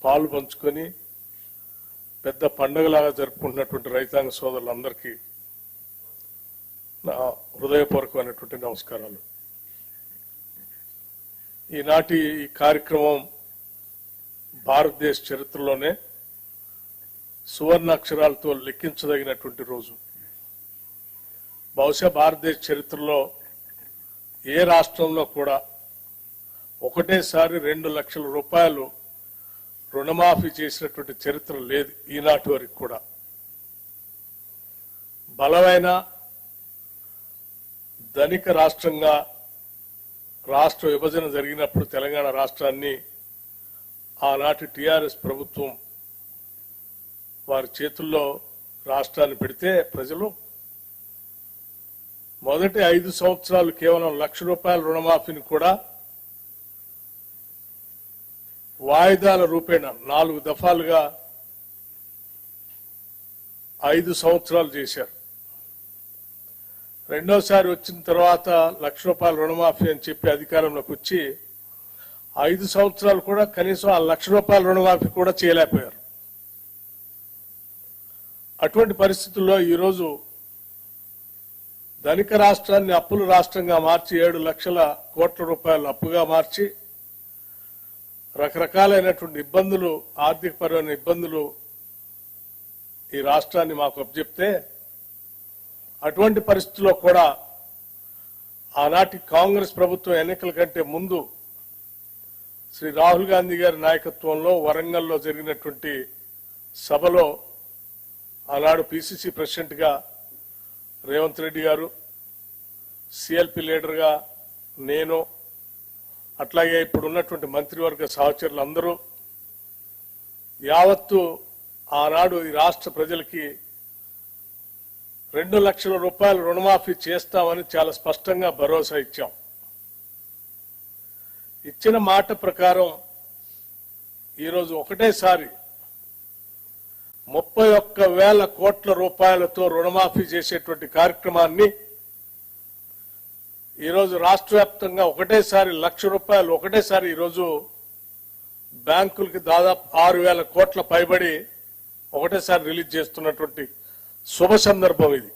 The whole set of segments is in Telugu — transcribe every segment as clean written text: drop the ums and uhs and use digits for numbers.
పాలు పంచుకొని పెద్ద పండుగలాగా జరుపుకుంటున్నటువంటి రైతాంగ సోదరులందరికీ నా హృదయపూర్వకమైనటువంటి నమస్కారాలు. ఈనాటి ఈ కార్యక్రమం భారతదేశ చరిత్రలోనే సువర్ణాక్షరాలతో లెక్కించదగినటువంటి రోజు. బహుశా భారతదేశ చరిత్రలో ఏ రాష్ట్రంలో కూడా ఒకటేసారి 2 లక్షల రూపాయలు రుణమాఫీ చేసినటువంటి చరిత్ర లేదు ఈనాటి వరకు కూడా. బలమైన ధనిక రాష్ట్రంగా రాష్ట్ర విభజన జరిగినప్పుడు తెలంగాణ రాష్ట్రాన్ని ఆనాటి టిఆర్ఎస్ ప్రభుత్వం వారి చేతుల్లో రాష్ట్రాన్ని పెడితే ప్రజలు మొదటి 5 సంవత్సరాలు కేవలం 1 లక్ష రూపాయల రుణమాఫీని కూడా వాయిదాల రూపేణ 4 దఫాలుగా 5 సంవత్సరాలు చేశారు. రెండోసారి వచ్చిన తర్వాత 1 లక్ష రూపాయల రుణమాఫీ అని చెప్పి అధికారంలోకి వచ్చి 5 సంవత్సరాలు కూడా కనీసం ఆ 1 లక్ష రూపాయల రుణమాఫీ కూడా చేయలేకపోయారు. అటువంటి పరిస్థితుల్లో ఈరోజు ధనిక రాష్ట్రాన్ని అప్పుల రాష్ట్రంగా మార్చి 7 లక్షల కోట్ల రూపాయలు అప్పుగా మార్చి రకరకాలైనటువంటి ఇబ్బందులు, ఆర్థికపరమైన ఇబ్బందులు ఈ రాష్ట్రాన్ని మాకు అప్పచెప్తే అటువంటి పరిస్థితుల్లో కూడా ఆనాటి కాంగ్రెస్ ప్రభుత్వం ఎన్నికల కంటే ముందు శ్రీ రాహుల్ గాంధీ గారి నాయకత్వంలో వరంగల్లో జరిగినటువంటి సభలో ఆనాడు పిసిసి ప్రెసిడెంట్ గా రేవంత్ రెడ్డి గారు, సిఎల్పి లీడర్ గా నేను, అట్లాగే ఇప్పుడు ఉన్నటువంటి మంత్రివర్గ సహచరులందరూ యావత్తు ఆనాడు ఈ రాష్ట్ర ప్రజలకి 2 లక్షల రూపాయలు రుణమాఫీ చేస్తామని చాలా స్పష్టంగా భరోసా ఇచ్చాం. ఇచ్చిన మాట ప్రకారం ఈరోజు ఒకటేసారి 31,000 కోట్ల రూపాయలతో రుణమాఫీ చేసేటువంటి కార్యక్రమాన్ని ఈరోజు రాష్ట్ర వ్యాప్తంగా ఒకటేసారి 1 లక్ష రూపాయలు ఒకటేసారి ఈరోజు బ్యాంకులకి దాదాపు 6,000 కోట్ల పైబడి ఒకటేసారి రిలీజ్ చేస్తున్నటువంటి శుభ సందర్భం ఇది.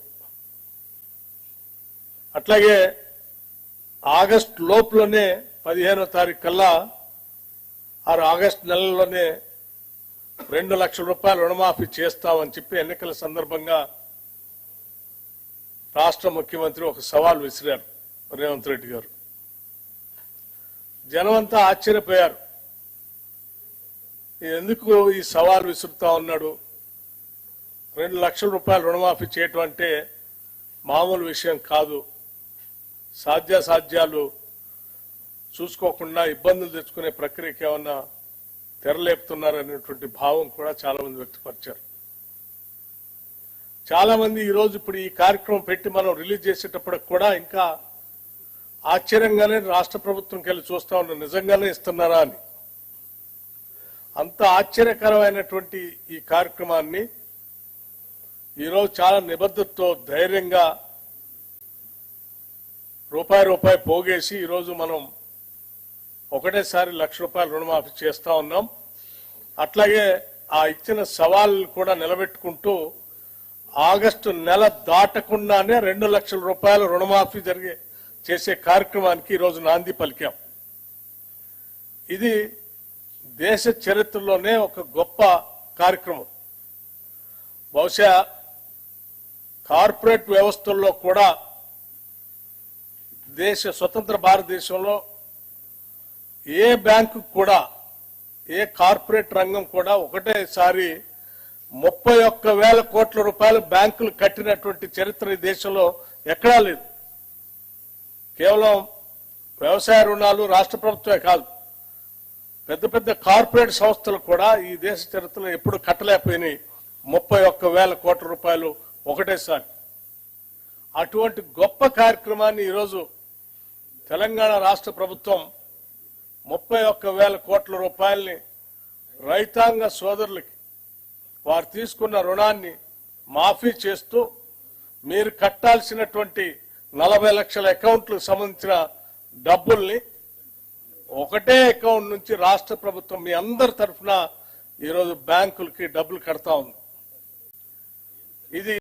అట్లాగే ఆగస్టు లోపులోనే 15వ తారీఖు కల్లా ఆగస్టు నెలలోనే 2 లక్షల రూపాయలు రుణమాఫీ చేస్తామని చెప్పి ఎన్నికల సందర్భంగా రాష్ట్ర ముఖ్యమంత్రి ఒక సవాల్ విసిరారు రేవంత్ రెడ్డి గారు. జనమంతా ఆశ్చర్యపోయారు. ఎందుకు ఈ సవాల్ విసురుతా ఉన్నాడు? 2 లక్షల రూపాయలు రుణమాఫీ చేయటం అంటే మామూలు విషయం కాదు. సాధ్యాసాధ్యాలు చూసుకోకుండా ఇబ్బందులు తెచ్చుకునే ప్రక్రియకి ఏమన్నా తెరలేపుతున్నారనేటువంటి భావం కూడా చాలా మంది వ్యక్తపరిచారు. చాలా మంది ఈరోజు ఇప్పుడు ఈ కార్యక్రమం పెట్టి మనం రిలీజ్ చేసేటప్పటికి కూడా ఇంకా ఆశ్చర్యంగానే రాష్ట్ర ప్రభుత్వంకి వెళ్ళి చూస్తా ఉన్నారు, నిజంగానే ఇస్తున్నారా అని. అంత ఆశ్చర్యకరమైనటువంటి ఈ కార్యక్రమాన్ని ఈరోజు చాలా నిబద్ధతతో ధైర్యంగా రూపాయి పోగేసి ఈరోజు మనం ఒకటేసారి 1 లక్ష రూపాయలు రుణమాఫీ చేస్తా ఉన్నాం. అట్లాగే ఆ ఇచ్చిన సవాల్ కూడా నిలబెట్టుకుంటూ ఆగస్టు నెల దాటకుండానే 2 లక్షల రూపాయలు రుణమాఫీ చేసే కార్యక్రమానికి ఈరోజు నాంది పలికాం. ఇది దేశ చరిత్రలోనే ఒక గొప్ప కార్యక్రమం. బహుశా కార్పొరేట్ వ్యవస్థల్లో కూడా స్వతంత్ర భారతదేశంలో ఏ బ్యాంకు కూడా, ఏ కార్పొరేట్ రంగం కూడా ఒకటేసారి 31,000 కోట్ల రూపాయలు బ్యాంకులు కట్టినటువంటి చరిత్ర ఈ దేశంలో ఎక్కడా లేదు. కేవలం వ్యవసాయ రుణాలు రాష్ట్ర ప్రభుత్వమే కాదు, పెద్ద పెద్ద కార్పొరేట్ సంస్థలు కూడా ఈ దేశ చరిత్రలో ఎప్పుడు కట్టలేకపోయినాయి 31,000 కోట్ల రూపాయలు ఒకటేసారి. అటువంటి గొప్ప కార్యక్రమాన్ని ఈరోజు తెలంగాణ రాష్ట్ర ప్రభుత్వం 31,000 కోట్ల రూపాయల్ని రైతాంగ సోదరులకి వారు తీసుకున్న రుణాన్ని మాఫీ చేస్తూ మీరు కట్టాల్సినటువంటి 40 లక్షల అకౌంట్లకు సంబంధించిన డబ్బుల్ని ఒకటే అకౌంట్ నుంచి రాష్ట్ర ప్రభుత్వం మీ అందరి తరఫున ఈరోజు బ్యాంకులకి డబ్బులు కడతా ఉంది. ఇది